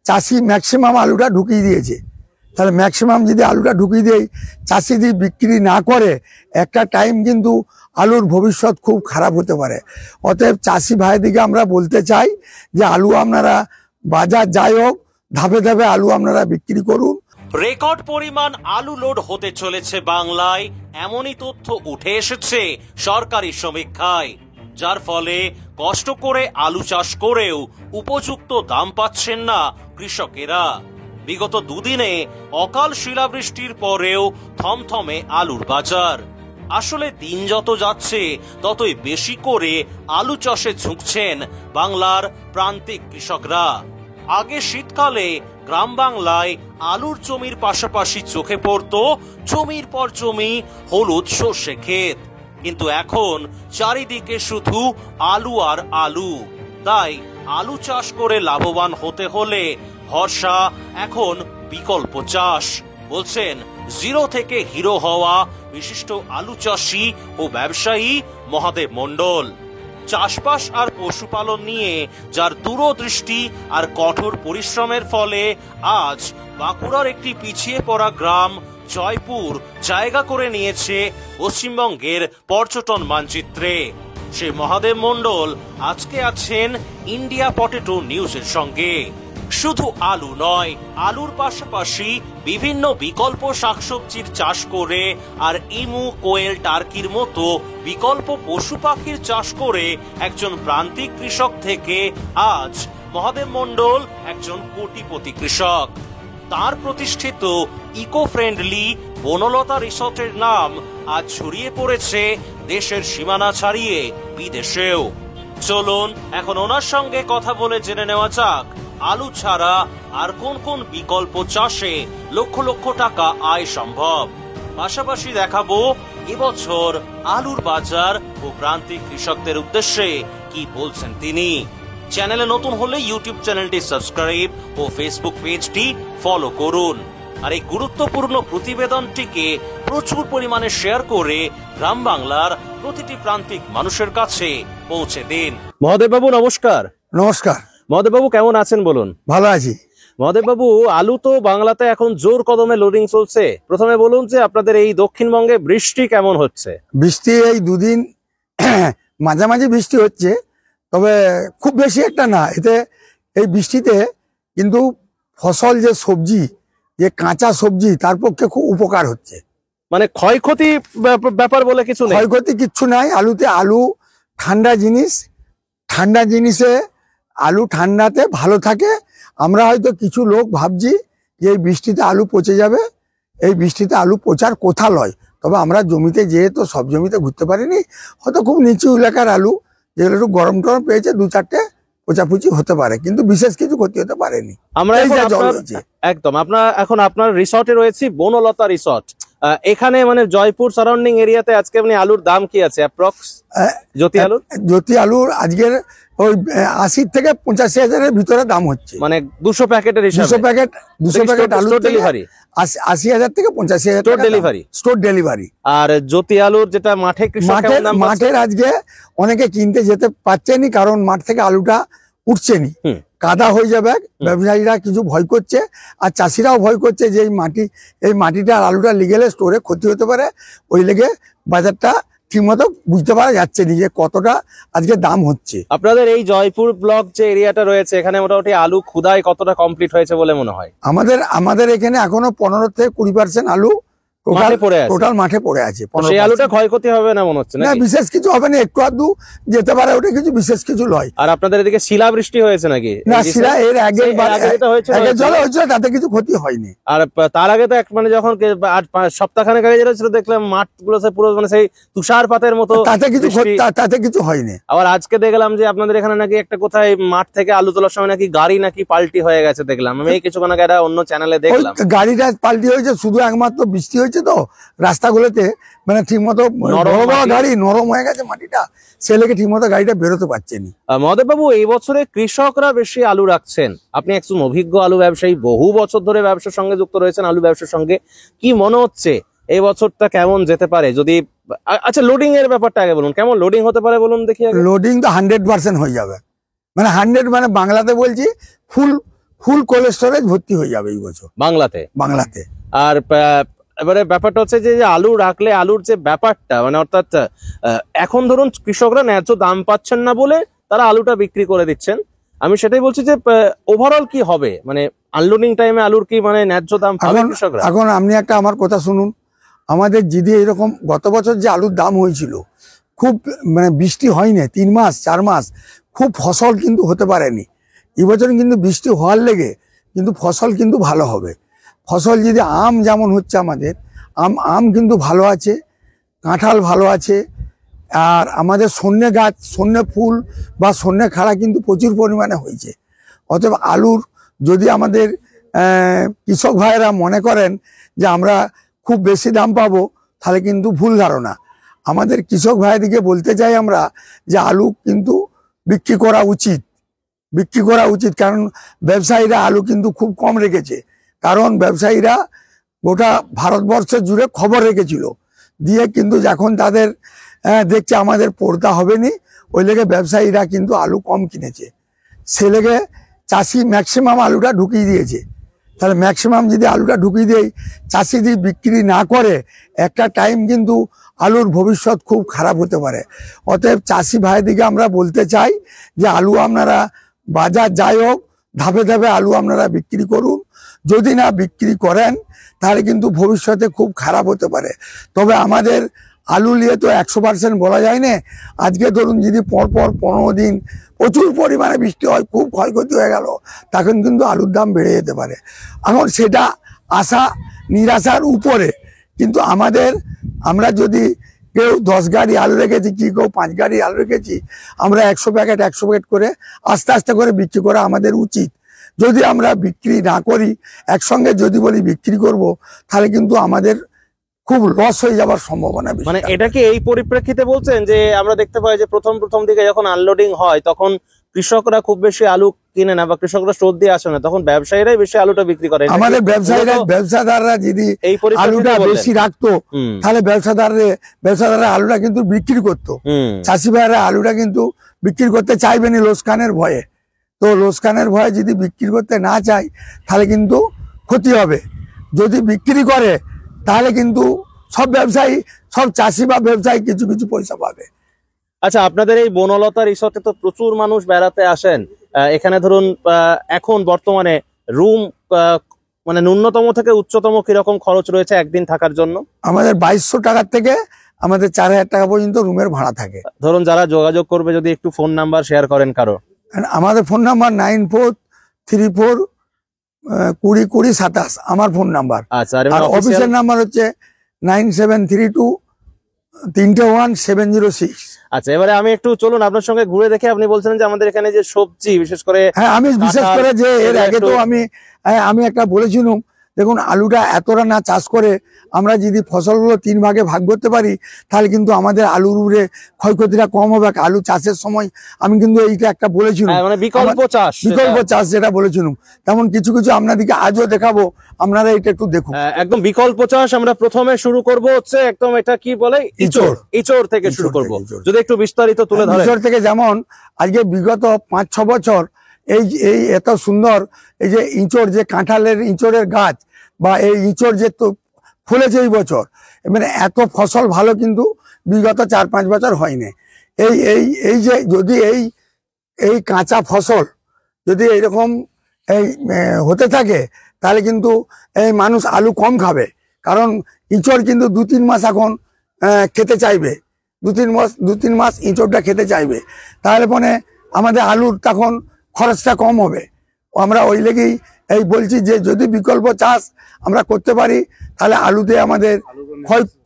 চাষি ম্যাক্সিমাম আলুটা ঢুকিয়ে দিয়েছে। তাহলে ম্যাক্সিমাম যদি আলুটা ঢুকিয়ে দেয়, চাষি যদি বিক্রি না করে, একটা টাইম কিন্তু আলুর ভবিষ্যৎ খুব খারাপ হতে পারে। অতএব চাষি ভাইদিকে আমরা বলতে চাই যে আলু আপনারা বাজার যাই হোক ধাপে ধাপে আলু আপনারা বিক্রি করুন। রেকর্ড পরিমাণ আলু লোড হতে চলেছে বাংলায়, এমনই তথ্য উঠে এসেছে সরকারি সমীক্ষায়, যার ফলে কষ্ট করে আলু চাষ করেও উপযুক্ত দাম পাচ্ছেন না কৃষকেরা। বিগত দুদিনে অকাল শিলাবৃষ্টির পরেও থমথমে আলুর বাজার। আসলে দিন যত যাচ্ছে ততই বেশি করে আলু চাষে ঝুঁকছেন বাংলার প্রান্তিক কৃষকরা। আগে শীতকালে গ্রাম বাংলায় আলুর জমির পাশাপাশি চোখে পড়ত জমির পর জমি হলুদ সর্ষে ক্ষেত, কিন্তু এখন চারিদিকে শুধু আলু আর আলু। তাই আলু চাষ করে লাভবান হতে হলে ভরসা এখন বিকল্প চাষ, বলছেন জিরো থেকে হিরো হওয়া বিশিষ্ট আলু চাষী ও ব্যবসায়ী মহাদেব মণ্ডল। চাষবাস আর পশুপালন নিয়ে যার দূরদৃষ্টি আর কঠোর পরিশ্রমের ফলে আজ বাঁকুড়ার একটি পিছিয়ে পড়া গ্রাম জয়পুর জায়গা করে নিয়েছে পশ্চিমবঙ্গের পর্যটন মানচিত্রে। সেই মহাদেব মণ্ডল আজকে আছেন ইন্ডিয়া পটেটো নিউজের সঙ্গে। শুধু আলু নয়, আলুর পাশাপাশি বিভিন্ন বিকল্প শাকসবজির চাষ করে আর ইমু, কোয়েল, টার্কির মতো বিকল্প পশু পাখির চাষ করে একজন প্রান্তিক কৃষক থেকে আজ মহাদেব মণ্ডল একজন কোটিপতি কৃষক। তার প্রতিষ্ঠিত ইকো ফ্রেন্ডলি বনলতা রিসর্টের নাম আজ ছড়িয়ে পড়েছে দেশের সীমানা ছাড়িয়ে বিদেশেও। চলুন এখন ওনার সঙ্গে কথা বলে জেনে নেওয়া যাক আলু ছাড়া আর কোন কোন বিকল্প চাষে লক্ষ লক্ষ টাকা আয় সম্ভব। পাশাপাশি দেখাবো এবছর আলুর বাজার ও প্রান্তিক কৃষকদের উদ্দেশ্যে কি বলছেন তিনি। চ্যানেলে নতুন হলে ইউটিউব চ্যানেলটি সাবস্ক্রাইব ও ফেসবুক পেজটি ফলো করুন। আর এই গুরুত্বপূর্ণ প্রতিবেদনটিকে প্রচুর পরিমাণে শেয়ার করে গ্রাম বাংলার প্রতিটি প্রান্তিক মানুষের কাছে পৌঁছে দিন। মহাদেব বাবু নমস্কার। নমস্কার। মহাদেব বাবু কেমন আছেন বলুন? ভালো আছি। মহাদেব বাবু, আলু তো বাংলাতে এখন জোর কদমে লোডিং চলছে। প্রথমে বলুন যে আপনাদের এই দক্ষিণবঙ্গে বৃষ্টি কেমন হচ্ছে? বৃষ্টি এই দুদিন মাঝামাঝি বৃষ্টি হচ্ছে, তবে খুব বেশি একটা না। এতে এই বৃষ্টিতে কিন্তু ফসল যে সবজি, যে কাঁচা সবজি, তার পক্ষে খুব উপকার হচ্ছে। মানে ক্ষয়ক্ষতি ব্যাপার বলে কিছু নেই? ক্ষয়ক্ষতি কিচ্ছু নাই আলুতে। আলু ঠান্ডা জিনিস, ঠান্ডা জিনিসে আলু ঠান্ডাতে ভালো থাকে। আমরা হয়তো কিছু লোক ভাবছি যে এই বৃষ্টিতে আলু পচে যাবে। এই বৃষ্টিতে আলু পচার কথা লয়, তবে আমরা জমিতে যেহেতু সব জমিতে ঘুরতে পারিনি, হয়তো খুব নিচু এলাকার আলু যেগুলো একটু গরম টরম পেয়েছে, দু চারটে পচাপুচি হতে পারে, কিন্তু বিশেষ কিছু ক্ষতি হতে পারেনি। আমরা একদম আপনার রিসর্টে রয়েছি, বনলতা রিসর্ট। এখানে মানে জয়পুর সারাউন্ডিং এরিয়াতে আজকে মানে আলুর দাম কি আছে অ্যাপ্রক্স? জ্যোতি আলুর আজকের ওই 80 থেকে 85,000-এর ভিতরে দাম হচ্ছে। মানে 200 প্যাকেটের হিসাবে 200 প্যাকেট আলু ডেলিভারি 80,000 থেকে 85,000 স্টোর ডেলিভারি। Store delivery. আর জ্যোতি আলুর যেটা মাঠের আজকে অনেকে কিনতে যেতে পারছেনি, কারণ মাঠ থেকে আলুটা উঠছেনি, কাদা হয়ে যাবে। ব্যবসায়ীরা কিছু ভয় করছে, আর চাষিরাও ভয় করছে যে এই মাটিটা আলুটা লিগেলে স্টোরে ক্ষতি হতে পারে। ওই লেগে বাজারটা ঠিকমতো বুঝতে পারা যাচ্ছে না যে কতটা আজকে দাম হচ্ছে। আপনাদের এই জয়পুর ব্লক যে এরিয়াটা রয়েছে, এখানে মোটামুটি আলু খুদাই কতটা কমপ্লিট হয়েছে বলে মনে হয়? আমাদের এখানে এখনো 15 থেকে 20% আলু টোটাল মাঠে পড়ে আছে। সেই আলুটা ক্ষয়ক্ষতি হবে না মনে হচ্ছে? না, বিশেষ কিছু হবে না, একটু আধটু যেতে পারে, ওটা কিছু বিশেষ কিছু নয়। আর আপনাদের এদিকে শিলাবৃষ্টি হয়েছে নাকি? না, শিলা এর আগে জল হয়েছিল, তাতে কিছু ক্ষতি হয়নি। আর তার আগে তো মানে যখন সপ্তাহখানেক আগে যেটা ছিল, দেখলাম মাঠগুলো পুরো মানে সেই তুষারপাতের মতো, তাতে কিছু হয়নি। আবার আজকে দেখলাম যে আপনাদের এখানে নাকি একটা কোথায় মাঠ থেকে আলু তোলার সময় নাকি গাড়ি নাকি পাল্টি হয়ে গেছে দেখলাম আমি এই কিছুক্ষণ আগে অন্য চ্যানেলে দেখলাম। গাড়িটা পাল্টি হয়েছে শুধু একমাত্র বৃষ্টি হয়েছে তো রাস্তাগুলোতে, মানে ঠিক মতো গাড়ি নরম হয়ে গেছে মাটিটা, সে লেগে ঠিক মতো গাড়িটা বেরোতে পারছেনি। মহাদেব বাবু, এই বছরে কৃষকরা বেশি আলু রাখছেন। আপনি একজন অভিজ্ঞ আলু ব্যবসায়ী, বহু বছর ধরে ব্যবসার সঙ্গে যুক্ত রয়েছেন, আলু ব্যবসার সঙ্গে। কি মনে হচ্ছে এই বছরটা কেমন যেতে পারে? যদি আচ্ছা লোডিং এর ব্যাপারটা আগে বলুন, কেমন লোডিং হতে পারে বলুন দেখি। লোডিং তো 100% হয়ে যাবে, মানে 100, মানে বাংলাতে বলছি ফুল কোল্ড স্টোরেজ ভর্তি হয়ে যাবে এই বছর বাংলাতে। বাংলাতে। আর এবারে ব্যাপারটা হচ্ছে যে আলু রাখলে আলুর যে ব্যাপারটা মানে অর্থাৎ এখন ধরুন কৃষকরা ন্যায্য দাম পাচ্ছেন না বলে তারা আলুটা বিক্রি করে দিচ্ছেন। আমি সেটাই বলছি যে ওভারঅল কি হবে, মানে আনলোডিং টাইমে আলুর কি মানে ন্যায্য দাম পাবে কৃষকরা? এখন আপনি একটা আমার কথা শুনুন, আমাদের যদি এরকম গত বছর যে আলুর দাম হয়েছিল, খুব মানে বৃষ্টি হয়নি 3 মাস 4 মাস, খুব ফসল কিন্তু হতে পারেনি। এবছর কিন্তু বৃষ্টি হওয়ার লেগে কিন্তু ফসল কিন্তু ভালো হবে। ফসল যদি আম যেমন হচ্ছে আমাদের, আম কিন্তু ভালো আছে, কাঁঠাল ভালো আছে, আর আমাদের সন্নে গাছ, সন্নে ফুল বা সন্নে খাড়া কিন্তু প্রচুর পরিমাণে হয়েছে। অতএব আলুর যদি আমাদের কৃষক ভাইয়েরা মনে করেন যে আমরা খুব বেশি দাম পাবো, তাহলে কিন্তু ভুল ধারণা। আমাদের কৃষক ভাইদেরকে বলতে চাই আমরা যে আলু কিন্তু বিক্রি করা উচিত, বিক্রি করা উচিত। কারণ ব্যবসায়ীরা আলু কিন্তু খুব কম রেখেছে, কারণ ব্যবসায়ীরা গোটা ভারতবর্ষ জুড়ে খবর রেখেছিল, দিয়ে কিন্তু যখন তাদের দেখছে আমাদের পড়তা হবে নি, ওই লেগে ব্যবসায়ীরা কিন্তু আলু কম কিনেছে। সে লেগে চাষি ম্যাক্সিমাম আলুটা ঢুকিয়ে দিয়েছে। তাহলে ম্যাক্সিমাম যদি আলুটা ঢুকিয়ে দেয়, চাষি যদি বিক্রি না করে, একটা টাইম কিন্তু আলুর ভবিষ্যৎ খুব খারাপ হতে পারে। অতএব চাষি ভাইদিকে আমরা বলতে চাই যে আলু আপনারা বাজার যাই হোক ধাপে ধাপে আলু আপনারা বিক্রি করুন। যদি না বিক্রি করেন তাহলে কিন্তু ভবিষ্যতে খুব খারাপ হতে পারে। তবে আমাদের আলু নিয়ে তো 100% বলা যায় না। আজকে ধরুন যদি পরপর 15 দিন প্রচুর পরিমাণে বৃষ্টি হয়, খুব ক্ষয়ক্ষতি হয়ে গেল, তখন কিন্তু আলুর দাম বেড়ে যেতে পারে। এখন সেটা আশা নিরাশার উপরে, কিন্তু আমরা যদি কেউ 10 গাড়ি আলু রেখেছি, কি কেউ 5 গাড়ি আলু রেখেছি, আমরা 100 প্যাকেট করে আস্তে আস্তে করে বিক্রি করা আমাদের উচিত। যদি আমরা বিক্রি না করি, একসঙ্গে যদি বলি বিক্রি করব, তাহলে কিন্তু আমাদের খুব লস হয়ে যাবার সম্ভাবনা বেশি। মানে এটা কি এই পরিপ্রেক্ষিতে বলছেন যে আমরা দেখতে পাই যে প্রথম দিকে যখন আনলোডিং হয় তখন কৃষকরা খুব বেশি আলু কিনে না বা কৃষকরা স্টোর দিয়ে আসে না, তখন ব্যবসায়ীরাই বেশি আলুটা বিক্রি করে? আমাদের ব্যবসাদাররা যদি আলুটা বেশি রাখতো, তাহলে ব্যবসাদাররা আলুটা কিন্তু বিক্রি করতো। চাষি ভাইয়েরা আলুটা কিন্তু বিক্রি করতে চাইবেনি লোকসানের ভয়ে। তো লোকসানের ভয়ে যদি বিক্রি করতে না চায়, তাহলে কিন্তু ক্ষতি হবে। যদি বিক্রি করে তাহলে কিন্তু সব চাষি বা ব্যবসায়ী কিছু কিছু পয়সা পাবে। আচ্ছা, আপনাদের এই বনলতা রিসর্টে তো প্রচুর মানুষ বেড়াতে আসেন। এখানে ধরুন এখন বর্তমানে রুম মানে ন্যূনতম থেকে উচ্চতম কিরকম খরচ রয়েছে একদিন থাকার জন্য? আমাদের 2200 টাকার থেকে আমাদের 4000 টাকা পর্যন্ত রুমের ভাড়া থাকে। ধরুন যারা যোগাযোগ করবে, যদি একটু ফোন নাম্বার শেয়ার করেন কারো। আমাদের ফোন নাম্বার 9434202027 আমার ফোন নাম্বার। আচ্ছা, আর অফিসের নাম্বার হচ্ছে 9732311706। আচ্ছা, এবারে আমি একটু চলুন আপনার সঙ্গে ঘুরে দেখে। আপনি বলছেন যে আমাদের এখানে যে সবজি বিশেষ করে, হ্যাঁ আমি বিশেষ করে যে এর আগে তো আমি একটা বলেছিলাম, দেখুন আলুটা এতটা না চাষ করে আমরা যদি ফসলগুলো 3 ভাগে ভাগ করতে পারি, তাহলে কিন্তু আমাদের আলুর উপরে ক্ষয়ক্ষতিটা কম হবে। আলু চাষের সময় আমি কিন্তু এইটা একটা বলেছিলাম, মানে বিকল্প চাষ যেটা বলেছিলাম, তেমন কিছু কিছু আপনাদেরকে আজও দেখাবো, আপনারা এটা একটু দেখুন। একদম বিকল্প চাষ আমরা প্রথমে শুরু করব হচ্ছে একদম এটা কি বলে ইচড় থেকে শুরু করব। যদি একটু বিস্তারিত তুলে ধরেন। ইচড় থেকে যেমন আজকে বিগত 5-6 বছর এই এত সুন্দর এই যে ইঁচড়, যে কাঁঠালের ইঁচড়ের গাছ বা এই ইঁচড় যে তো ফলেছে এই বছর, মানে এত ফসল ভালো কিন্তু বিগত 4-5 বছর হয়নি। এই যে যদি এই কাঁচা ফসল যদি এইরকম হতে থাকে, তাহলে কিন্তু এই মানুষ আলু কম খাবে। কারণ ইঁচড় কিন্তু 2-3 মাস এখন খেতে চাইবে, 2-3 মাস ইঁচড়টা খেতে চাইবে। তাহলে মানে আমাদের আলুর তখন খরচটা কম হবে। আমরা ওই লেগেই বলছি যে যদি বিকল্প চাষ আমরা করতে পারি, তাহলে আলুতে আমাদের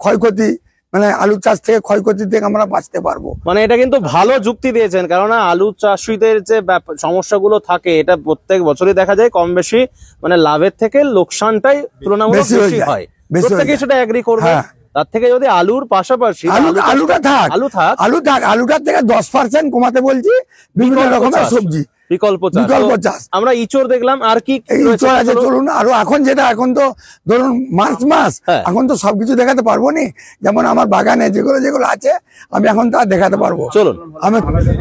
ক্ষয়ক্ষতি, মানে আলু চাষ থেকে ক্ষয়ক্ষতি থেকে আমরা বাঁচতে পারবো। মানে এটা কিন্তু ভালো যুক্তি দিয়েছেন, কারণ আলু চাষীদের যে সমস্যাগুলো থাকে এটা প্রত্যেক বছরই দেখা যায় কম বেশি, মানে লাভের থেকে লোকসানটাই তুলনামূলক বেশি হয়। প্রত্যেকেই সেটা এগ্রি করবে। তার থেকে যদি আলুর পাশাপাশি আলুটার থেকে 10% কমাতে বলছি, বিভিন্ন রকমের সবজি বিকল্প চাষ। বিকল্প তো চাষ। আমরা ইচড় দেখলাম, আর কি এই রয়েছে? ইঁচড় আছে, চলুন আরো। এখন তো ধরুন মার্চ মাস, হ্যাঁ। এখন তো সবকিছু দেখাতে পারবো নি। যেমন আমার বাগানে যেগুলো আছে আমি এখন তা দেখাতে পারবো। চলুন। আমি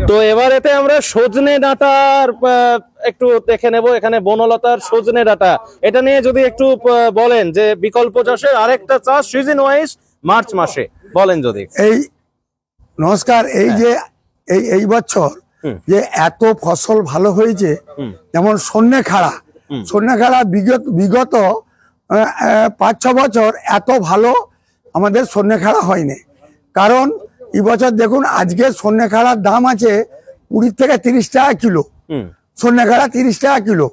তো এবারেতে আমরা সজনে ডাঁটার একটু দেখে নেব। এখানে বনলতার সজনে ডাঁটা, এটা নিয়ে যদি একটু বলেন যে বিকল্প চাষের আরেকটা চাষ সিজন ওয়াইজ মার্চ মাসে বলেন যদি। এই নমস্কার, এই যে এই বছর যে এত ফসল ভালো হয়েছে, যেমন সন্ধ্যে খাড়া বিগত 5-6 বছর এত ভালো আমাদের সন্ধ্যে খাড়া হয়নি। কারণ এই বছর দেখুন, আজকে সন্ধ্যে খাড়ার দাম আছে 20 থেকে 30 টাকা কিলো। সন্ধ্যে খাড়া 30 টাকা কিলো।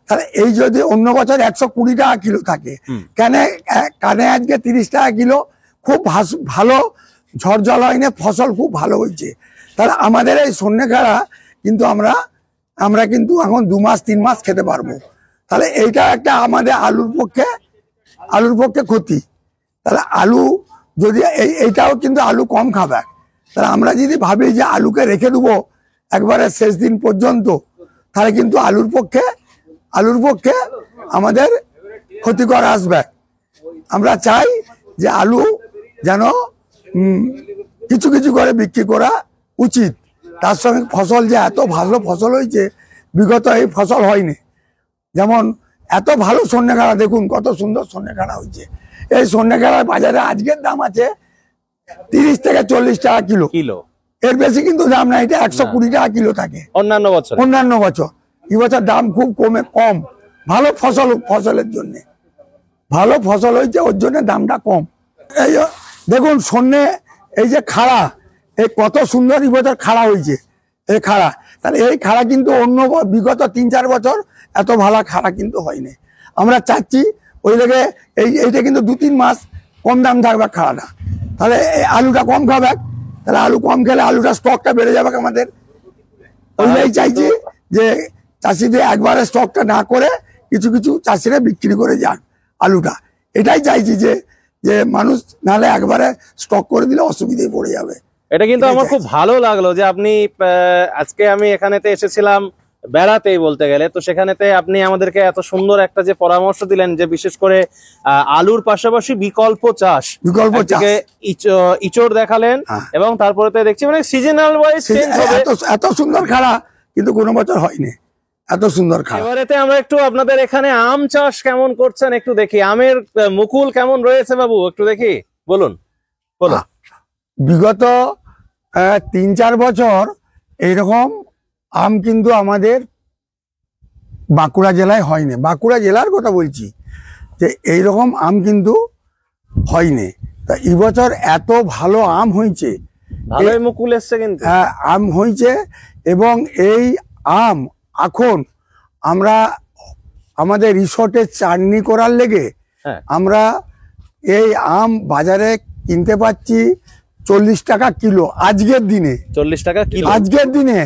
তাহলে এই যদি অন্য বছর 120 টাকা কিলো থাকে, কানে আজকে 30 টাকা কিলো। খুব ভালো ঝড় জল হয়নি, ফসল খুব ভালো হয়েছে। তাহলে আমাদের এই সন্ধ্যে খাড়া কিন্তু আমরা কিন্তু এখন 2 মাস 3 মাস খেতে পারবো। তাহলে এইটা একটা আমাদের আলুর পক্ষে ক্ষতি। তাহলে আলু যদি এইটাও কিন্তু আলু কম খাবে। তাহলে আমরা যদি ভাবি যে আলুকে রেখে দেবো একবারে শেষ দিন পর্যন্ত, তাহলে কিন্তু আলুর পক্ষে আমাদের ক্ষতিকর আসবে। আমরা চাই যে আলু যেন কিছু কিছু করে বিক্রি করা উচিত। তার সঙ্গে ফসল যে এত ভালো ফসল হয়েছে, বিগত এই ফসল হয়নি। যেমন এত ভালো সন্ধ্যে খাড়া, দেখুন কত সুন্দর সন্ধ্যে খাড়া হয়েছে। এই সন্ধ্যে খাড়ার বাজারে আজকের দাম আছে 30 থেকে 40 টাকা কিলো। এর বেশি কিন্তু দাম না, এটা 120 টাকা কিলো থাকে অন্যান্য বছর। এই বছর দাম খুব কম। ভালো ফসলের জন্য ভালো ফসল হয়েছে, ওর জন্য দামটা কম। এই দেখুন এই যে খাড়া, এই কত সুন্দর এই বছর খাড়া হয়েছে এই খাড়া। তাহলে এই খাড়া কিন্তু অন্য বিগত 3-4 বছর এত ভালো খাড়া কিন্তু হয়নি। আমরা চাচ্ছি ওই দিকে এইটা কিন্তু 2-3 মাস কম দাম থাকবে খাড়াটা। তাহলে আলুটা কম খাবে। তাহলে আলু কম খেলে আলুটা স্টকটা বেড়ে যাবে আমাদের। ওইটাই চাইছি যে চাষিদের একবারে স্টকটা না করে কিছু কিছু চাষিরা বিক্রি করে যান আলুটা। এটাই চাইছি যে মানুষ নাহলে একবারে স্টক করে দিলে অসুবিধায় পড়ে যাবে। এটা কিন্তু আমার খুব ভালো লাগলো যে আপনি আজকে আমি এখানেতে এসেছিলাম বেড়াতেই বলতে গেলে, তো সেখানেতে আপনি আমাদেরকে এত সুন্দর একটা যে পরামর্শ দিলেন যে বিশেষ করে আলুর পাশাপাশি বিকল্প চাষ ইচড় দেখালেন। এবং তারপরে দেখছি মানে সিজনাল ওয়াইজ এত সুন্দর খাড়া কিন্তু কোনো বছর হয়নি, এত সুন্দর খাড়া। এবারেতে আমরা একটু আপনাদের এখানে আম চাষ কেমন করছেন একটু দেখি, আমের মুকুল কেমন রয়েছে বাবু একটু দেখি, বলুন। বিগত 3-4 বছর এইরকম আম কিন্তু আমাদের বাঁকুড়া জেলায় হয়নি। বাঁকুড়া জেলার কথা বলছি, যে এইরকম আম কিন্তু হয়নি। তা এই বছর এত ভালো আম হয়েছে, ভালোই মুকুল এসছে কিন্তু। আম হয়েছে। এবং এই আম এখন আমরা আমাদের রিসোর্টে চাটনি করার লেগে আমরা এই আম বাজারে কিনতে পাচ্ছি 40 টাকা কিলো আজকের দিনে। 40 টাকা কিলো আজকের দিনে।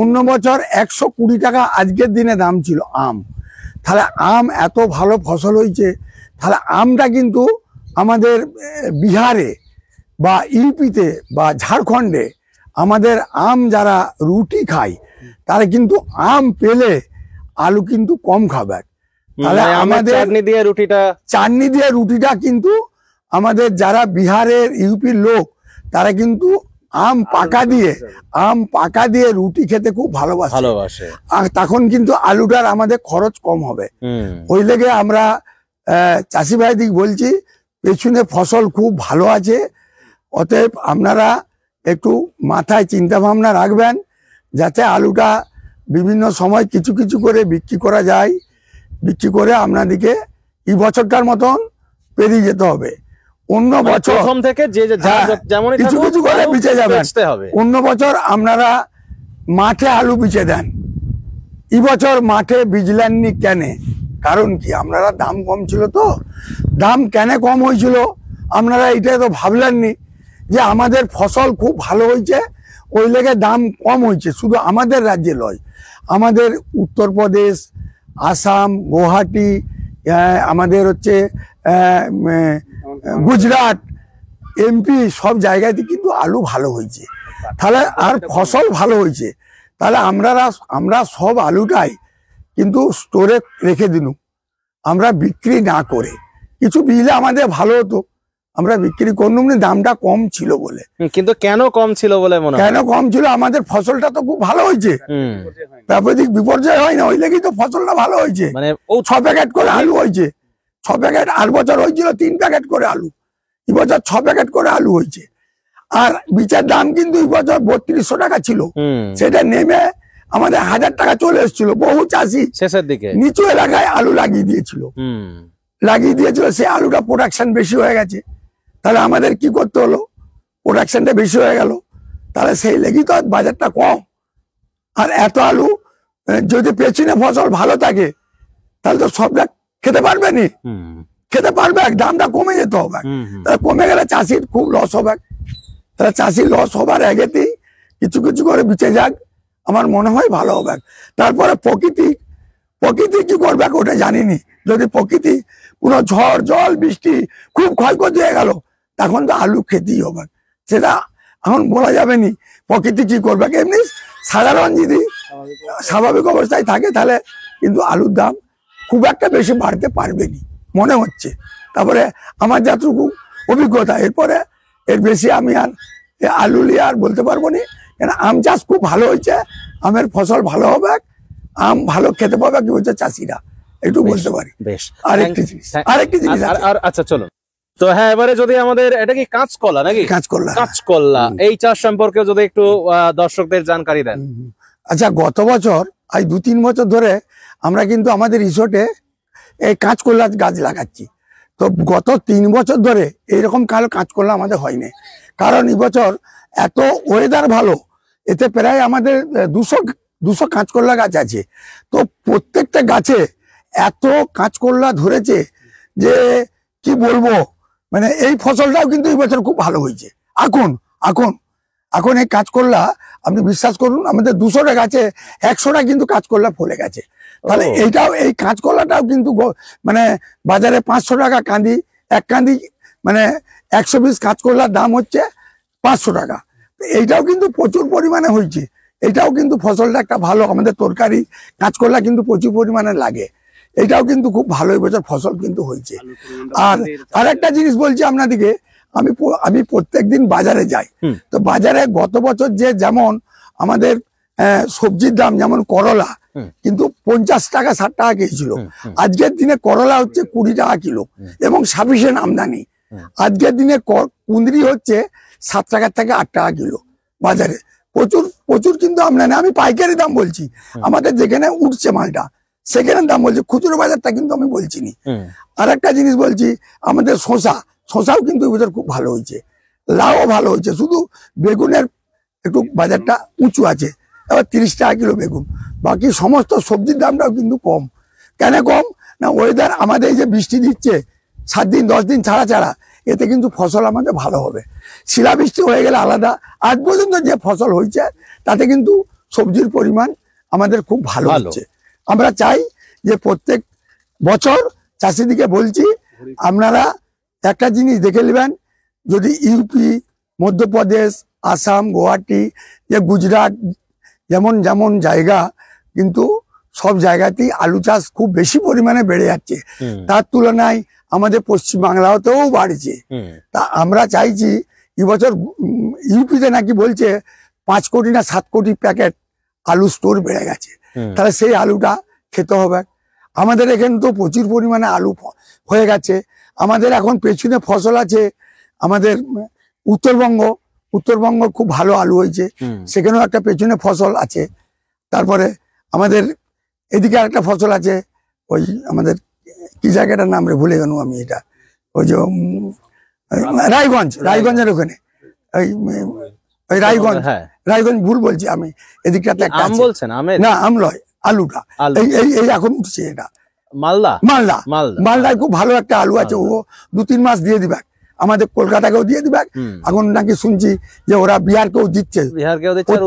অন্য বছর 120 টাকা আজকের দিনে দাম ছিল আম। তাহলে আম এত ভালো ফসল হয়েছে। তাহলে আমটা কিন্তু আমাদের বিহারে বা ইউপিতে বা ঝাড়খণ্ডে আমাদের আম যারা রুটি খায় তারা কিন্তু আম পেলে আলু কিন্তু কম খাবে। তাহলে আমাদের চাটনি দিয়ে রুটিটা কিন্তু আমাদের যারা বিহারের ইউপির লোক তারা কিন্তু আম পাকা দিয়ে রুটি খেতে খুব ভালোবাসে। আর তখন কিন্তু আলুটার আমাদের খরচ কম হবে। ওই লেগে আমরা চাষি ভাইদিক বলছি, পেছনে ফসল খুব ভালো আছে। অতএব আপনারা একটু মাথায় চিন্তা ভাবনা রাখবেন যাতে আলুটা বিভিন্ন সময় কিছু কিছু করে বিক্রি করা যায়। বিক্রি করে আপনাদেরকে এই বছরটার মতন পেরিয়ে যেতে হবে। অন্য বছর প্রথম থেকে কিছু কিছু করে বিচে যাবেন। অন্য বছর আপনারা মাঠে আলু বিচে দেন, এই বছর মাঠে বিজলেননি কেন? কারণ কি, আপনারা দাম কম ছিল। তো দাম কেন কম হয়েছিল আপনারা এটা তো ভাবলেননি যে আমাদের ফসল খুব ভালো হয়েছে ওই লেগে দাম কম হয়েছে। শুধু আমাদের রাজ্যে নয়, আমাদের উত্তরপ্রদেশ, আসাম, গুয়াহাটি, আমাদের হচ্ছে গুজরাট, এমপি সব জায়গাতে কিন্তু আলু ভালো হয়েছে। তাহলে আর ফসল ভালো হয়েছে। তাহলে আমরা সব আলুটাই কিন্তু স্টোরে রেখে দিনু, আমরা বিক্রি না করে। কিছু বিলে আমাদের ভালো হতো, আমরা বিক্রি করলুম না, দামটা কম ছিল বলে। কিন্তু কেন কম ছিল বলে মনে হয়? কেন কম ছিল? আমাদের ফসলটা তো খুব ভালো হয়েছে, হুম, প্রাকৃতিক বিপর্যয় হয় না, ওই লেগেই তো ফসলটা ভালো হয়েছে। মানে 6 প্যাকেট করে আলু হয়েছে, 6 প্যাকেট। আর বছর হয়েছিল 3 প্যাকেট করে আলু, এবছর 6 প্যাকেট করে আলু হয়েছে। আর বীজের দাম কিন্তু এবছর 3200 টাকা ছিল, সেটা নেমে আমাদের 1000 টাকা চলে এসেছিল। বহু চাষি শেষের দিকে নিচু এলাকায় আলু লাগিয়ে দিয়েছিল, সেই আলুটা প্রোডাকশন বেশি হয়ে গেছে। তাহলে আমাদের কি করতে হলো? প্রোডাকশনটা বেশি হয়ে গেল, তাহলে সেই লেগেই তো বাজারটা কম। আর এত আলু যদি পেছনে ফসল ভালো থাকে তাহলে তো সবটা খেতে পারবে নি, খেতে পারবে, দামটা কমে যেতে হবে। তাহলে কমে গেলে চাষির খুব লস হবে। তাহলে চাষির লস হবার আগেতেই কিছু কিছু করে বেঁচে যাক, আমার মনে হয় ভালো হবে। তারপরে প্রকৃতি কি করবে ওটা জানিনি। যদি প্রকৃতি কোনো ঝড় জল বৃষ্টি খুব ক্ষয়ক্ষতি হয়ে গেল, তখন তো আলু খেতেই হবে, সেটা এখন বলা যাবে নি প্রকৃতি কি করবে। এমনি সাধারণ যদি স্বাভাবিক অবস্থায় থাকে তাহলে কিন্তু আলুর দাম খুব একটা বেশি বাড়তে পারবে নি মনে হচ্ছে। তারপরে আমার যতটুকু অভিজ্ঞতা, এরপরে এর বেশি আমি আর আলু নিয়ে আর বলতে পারবো না। কেন আম চাষ খুব ভালো হয়েছে, আমের ফসল ভালো হবে, আম ভালো খেতে পাবে কি হচ্ছে চাষিরা, একটু বলতে পারি। বেশ, আরেকটি জিনিস আচ্ছা চলুন। তো হ্যাঁ, এবারে যদি আমাদের এটা কি কাঁচকলা নাকি? কাঁচকলা এই চাষ সম্পর্কে যদি একটু দর্শকদের জানকারি দেন। আচ্ছা, গত বছর আজ 2-3 বছর ধরে আমরা কিন্তু আমাদের রিসোর্টে এই কাঁচকলা গাছ লাগাচ্ছি। তো গত 3 বছর ধরে এইরকম কালো কাঁচকলা আমাদের হয়নি, কারণ এবছর এত ওয়েদার ভালো, এতে প্রায় আমাদের 200 কাঁচকলা গাছ আছে। তো প্রত্যেকটা গাছে এত কাঁচকলা ধরেছে যে কি বলবো, মানে এই ফসলটাও কিন্তু এই বছর খুব ভালো হয়েছে। এখন এই কাঁচকলা আপনি বিশ্বাস করুন, আমাদের 200টা গাছে 100টা কিন্তু কাঁচকলা ফলে গেছে। তাহলে এই কাঁচকলাটাও কিন্তু মানে বাজারে 500 টাকা কাঁদি, এক কাঁদি মানে 120 কাঁচকলার দাম হচ্ছে 500 টাকা। এইটাও কিন্তু প্রচুর পরিমাণে হয়েছে, এটাও কিন্তু ফসলটা একটা ভালো, আমাদের তরকারি কাঁচকলা কিন্তু প্রচুর পরিমাণে লাগে, এটাও কিন্তু খুব ভালো এবছর ফসল কিন্তু হয়েছে। আর আরেকটা জিনিস বলছি আপনাদিকে, আমি প্রত্যেকদিন বাজারে যাই, তো বাজারে গত বছর যে যেমন আমাদের সবজির দাম, যেমন করলা কিন্তু 50 টাকা 60 টাকা কেজি ছিল, আজকের দিনে করলা হচ্ছে 20 টাকা কিলো এবং সাফিসিয়েন্ট আমদানি। আজকের দিনে কুঁদরি হচ্ছে 7 টাকা থেকে 8 টাকা কিলো বাজারে, প্রচুর কিন্তু আমদানি। আমি পাইকারি দাম বলছি, আমাদের যেখানে উঠছে মালটা সেখানে দাম বলছি, খুচরো বাজারটা কিন্তু আমি বলছি নি। আর একটা জিনিস বলছি, আমাদের শশাও কিন্তু এবছর খুব ভালো হয়েছে, লাউ ভালো হয়েছে, শুধু বেগুনের একটু বাজারটা উঁচু আছে, এবার 30 টাকা কিলো বেগুন। বাকি সমস্ত সবজির দামটাও কিন্তু কম। কেন কম না, ওয়েদার আমাদের এই যে বৃষ্টি দিচ্ছে 7 দিন 10 দিন ছাড়া, এতে কিন্তু ফসল আমাদের ভালো হবে। শিলাবৃষ্টি হয়ে গেলে আলাদা, আজ পর্যন্ত যে ফসল হয়েছে তাতে কিন্তু সবজির পরিমাণ আমাদের খুব ভালো হচ্ছে। আমরা চাই যে প্রত্যেক বছর চাষিদিকে বলছি, আপনারা একটা জিনিস দেখে নেবেন, যদি ইউপি, মধ্যপ্রদেশ, আসাম, গুয়াহাটি, যে গুজরাট, যেমন জায়গা, কিন্তু সব জায়গাতেই আলু চাষ খুব বেশি পরিমাণে বেড়ে যাচ্ছে, তার তুলনায় আমাদের পশ্চিমবাংলাতেও বাড়ছে। তা আমরা চাইছি, এবছর ইউপিতে নাকি বলছে 5 কোটি না 7 কোটি প্যাকেট আলু স্টোর বেড়ে গেছে, তাহলে সেই আলুটা খেতে হবে। আমাদের এখানে তো প্রচুর পরিমাণে আলু হয়ে গেছে। আমাদের এখন পেছনে ফসল আছে, আমাদের উত্তরবঙ্গ খুব ভালো আলু হয়েছে, সেখানেও একটা পেছনে ফসল আছে। তারপরে আমাদের এদিকে একটা ফসল আছে, ওই আমাদের কি জায়গাটার নাম রে ভুলে গেল আমি, এটা ওই যে রায়গঞ্জের ওখানে, ওই রায়গঞ্জ ভুল বলছি আমি, এদিকটাতে একটা না আম লয়, আলুটা এই এখন উঠছে, এটা মালদায় খুব ভালো একটা আলু আছে, ও 2-3 মাস দিয়ে দিবে, আমাদের কলকাতাকেও দিয়ে দিবে। এখন নাকি শুনছি যে ওরা বিহারকেও দিচ্ছে,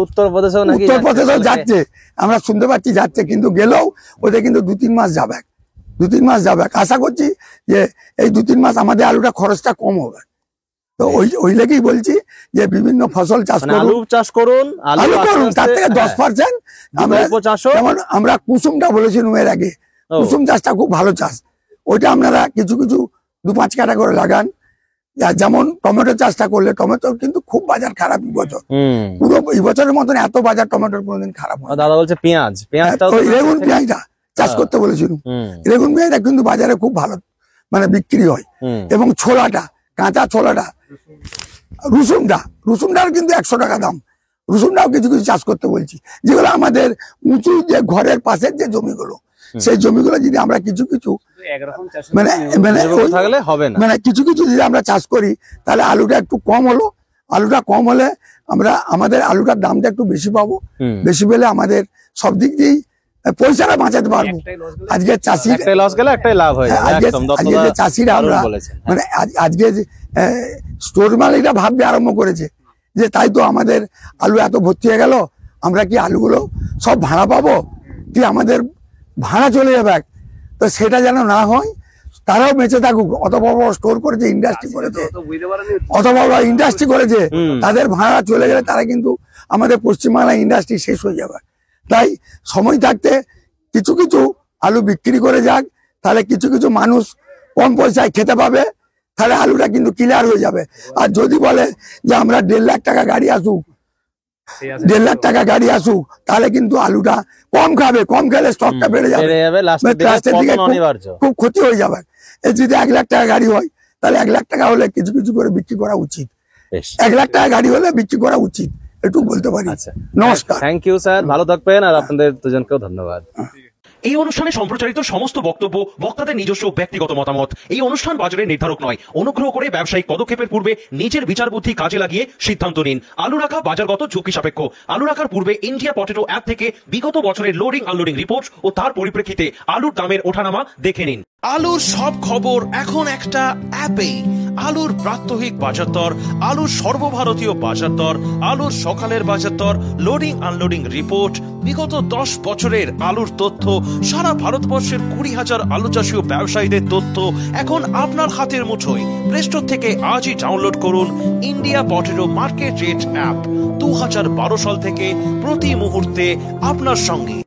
উত্তরপ্রদেশেও যাচ্ছে, আমরা শুনতে পাচ্ছি যাচ্ছে, কিন্তু গেলেও ওদের কিন্তু 2-3 মাস যাবে, 2-3 মাস যাবে। আশা করছি যে এই 2-3 মাস আমাদের আলুটা খরচটা কম হবে। তো ওই লেগেই বলছি যে বিভিন্ন ফসল চাষ মানে করুন, আলু চাষ করুন, আলু আস্তে করুন, তার আস্তে, থেকে হ্যাঁ, 10% আমরা বিকল্প চাষও। যেমন আমরা কুসুমটা বলেছিলাম এর আগে, ও, কুসুম চাষটা খুব ভালো চাষ, ওইটা আপনারা কিছু কিছু 2-5 কাঠা করে লাগান। যেমন টমেটো চাষটা করলে, টমেটো কিন্তু খুব বাজার খারাপ এই বছর, হুম। পুরো এই বছরের মতন এত বাজার টমেটোর কোনোদিন খারাপ হয় না। দাদা বলছে পেঁয়াজটাও তো ওই রেগুন পেঁয়াজটা চাষ হ্যাঁ। করতে বলেছিলাম, হুম, রেগুন পেঁয়াজটা কিন্তু বাজারে খুব ভালো মানে বিক্রি হয়। হুম, এবং ছোলাটা, কাঁচা ছোলাটা, রসুনটার কিন্তু 100 টাকা দাম, রসুনটাও কিছু কিছু চাষ করতে বলছি, যেগুলো আমাদের উঁচু যে ঘরের পাশের যে জমিগুলো, সেই জমিগুলো যদি আমরা কিছু কিছু মানে মানে নির্ভর থাকলে হবে না। মানে কিছু কিছু যদি আমরা চাষ করি, তাহলে আলুটা একটু কম হলো, আলুটা কম হলে আমরা আমাদের আলুটার দামটা একটু বেশি পাবো, হুম। বেশি পেলে আমাদের সব দিক দিয়েই পয়সাটা বাঁচাতে পারবো। আজকে চাষি একটাই লস গেলে একটাই লাভ হয়ে যাবে, আজকে একদম আজকে যে চাষিরা আমরা বলেছেন। মানে আজকে স্টোর মালিকরা ভাবতে আরম্ভ করেছে যে তাই তো আমাদের আলু এত ভর্তি হয়ে গেল, আমরা কি আলুগুলো সব ভাড়া পাবো, কি আমাদের ভাড়া চলে যাবে, তো সেটা যেন না হয়, তারাও বেঁচে থাকুক। অত বড় বড় স্টোর করেছে, ইন্ডাস্ট্রি করেছে, অত বড় বড় ইন্ডাস্ট্রি করেছে, তাদের ভাড়া চলে গেলে তারা কিন্তু আমাদের পশ্চিমবাংলার ইন্ডাস্ট্রি শেষ হয়ে যাবে। তাই সময় থাকতে কিছু কিছু আলু বিক্রি করে যাক, তাহলে কিছু কিছু মানুষ কম পয়সায় খেতে পাবে, তাহলে আলুটা কিন্তু ক্লিয়ার হয়ে যাবে। আর যদি বলে যে আমরা 1.5 লাখ টাকা গাড়ি আসুক, 1.5 লাখ টাকা গাড়ি আসুক, তাহলে কিন্তু আলুটা কম খাবে, কম খেলে স্টকটা বেড়ে যাবে, লাস্টের দিকে খুব ক্ষতি হয়ে যাবে। এই যদি 1 লাখ টাকা গাড়ি হয়, তাহলে 1 লাখ টাকা হলে কিছু কিছু করে বিক্রি করা উচিত, 1 লাখ টাকা গাড়ি হলে বিক্রি করা উচিত, একটু বলতে পারি। নমস্কার, থ্যাংক ইউ স্যার, ভালো থাকবেন, আর আপনাদের দুজনকেও ধন্যবাদ। এই অনুষ্ঠানে সম্প্রচারিত সমস্ত বক্তব্য বক্তাদের নিজস্ব ব্যক্তিগত মতামত। এই অনুষ্ঠান বাজারের নির্ধারক নয়। অনুগ্রহ করে ব্যবসায়িক পদক্ষেপের পূর্বে নিজের বিচার বুদ্ধি কাজে লাগিয়ে সিদ্ধান্ত নিন। আলু রাখা বাজারগত ঝুঁকি সাপেক্ষ। আলু রাখার পূর্বে ইন্ডিয়া পটেটো অ্যাপ থেকে বিগত বছরের লোডিং আনলোডিং রিপোর্ট ও তার পরিপ্রেক্ষিতে আলুর দামের ওঠানামা দেখে নিন। আলুর সব খবর এখন একটা অ্যাপেই। আলুর প্রাত্যহিক বাজার দর, আলুর সর্বভারতীয় বাজার দর, আলুর সকালের বাজার দর, লোডিং আনলোডিং রিপোর্ট, বিগত 10 বছরের আলুর তথ্য, সারা ভারতবর্ষের 20,000 আলু চাষী ও ব্যবসায়ীদের তথ্য এখন আপনার হাতের মুঠোয়। প্লে স্টোর থেকে আজই ডাউনলোড করুন India potato market rate app. 2012 সাল থেকে প্রতি মুহূর্তে আপনার সঙ্গে।